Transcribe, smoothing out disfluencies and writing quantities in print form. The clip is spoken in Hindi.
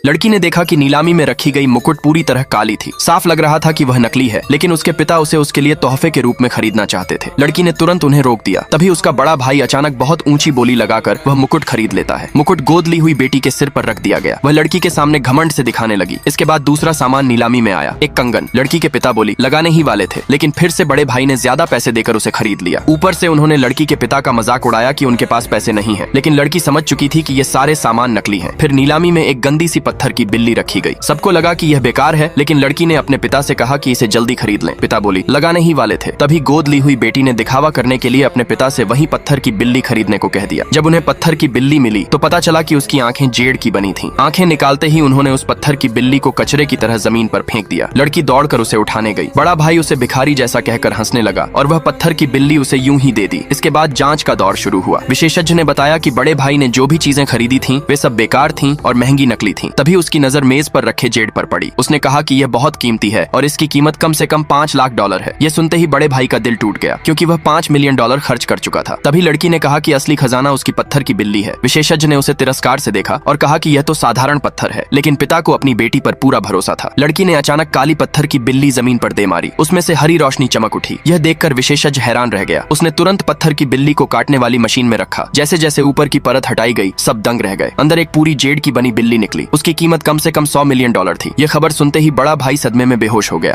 लड़की ने देखा कि नीलामी में रखी गई मुकुट पूरी तरह काली थी। साफ लग रहा था कि वह नकली है, लेकिन उसके पिता उसे उसके लिए तोहफे के रूप में खरीदना चाहते थे। लड़की ने तुरंत उन्हें रोक दिया। तभी उसका बड़ा भाई अचानक बहुत ऊंची बोली लगाकर वह मुकुट खरीद लेता है। मुकुट गोद ली हुई बेटी के सिर पर रख दिया गया। वह लड़की के सामने घमंड से दिखाने लगी। इसके बाद दूसरा सामान नीलामी में आया, एक कंगन। लड़की के पिता बोली लगाने ही वाले थे, लेकिन फिर से बड़े भाई ने ज्यादा पैसे देकर उसे खरीद लिया। ऊपर से उन्होंने लड़की के पिता का मजाक उड़ाया कि उनके पास पैसे नहीं है, लेकिन लड़की समझ चुकी थी कि ये सारे सामान नकली हैं। फिर नीलामी में एक गंदी सी पत्थर की बिल्ली रखी गई। सबको लगा कि यह बेकार है, लेकिन लड़की ने अपने पिता से कहा कि इसे जल्दी खरीद लें। पिता बोली लगाने ही वाले थे। तभी गोद ली हुई बेटी ने दिखावा करने के लिए अपने पिता से वही पत्थर की बिल्ली खरीदने को कह दिया। जब उन्हें पत्थर की बिल्ली मिली तो पता चला कि उसकी आंखें जेड की बनी थीं। आंखें निकालते ही उन्होंने उस पत्थर की बिल्ली को कचरे की तरह जमीन पर फेंक दिया। लड़की दौड़कर उसे उठाने गई। बड़ा भाई उसे भिखारी जैसा कहकर हंसने लगा और वह पत्थर की बिल्ली उसे यूं ही दे दी। इसके बाद जांच का दौर शुरू हुआ। विशेषज्ञ ने बताया कि बड़े भाई ने जो भी चीजें खरीदी थीं वे सब बेकार थीं और महंगी नकली थीं। तभी उसकी नजर मेज पर रखे जेड पर पड़ी। उसने कहा कि यह बहुत कीमती है और इसकी कीमत कम से कम $5 लाख है। यह सुनते ही बड़े भाई का दिल टूट गया, क्योंकि वह $5 मिलियन खर्च कर चुका था। तभी लड़की ने कहा कि असली खजाना उसकी पत्थर की बिल्ली है। विशेषज्ञ ने उसे तिरस्कार से देखा और कहा कि यह तो साधारण पत्थर है, लेकिन पिता को अपनी बेटी पर पूरा भरोसा था। लड़की ने अचानक काली पत्थर की बिल्ली जमीन पर दे मारी। उसमें से हरी रोशनी चमक उठी। यह देखकर विशेषज्ञ हैरान रह गया। उसने तुरंत पत्थर की बिल्ली को काटने वाली मशीन में रखा। जैसे जैसे ऊपर की परत हटाई गई, सब दंग रह गए। अंदर एक पूरी जेड की बनी बिल्ली निकली। उसकी कीमत कम से कम $100 मिलियन थी। यह खबर सुनते ही बड़ा भाई सदमे में बेहोश हो गया।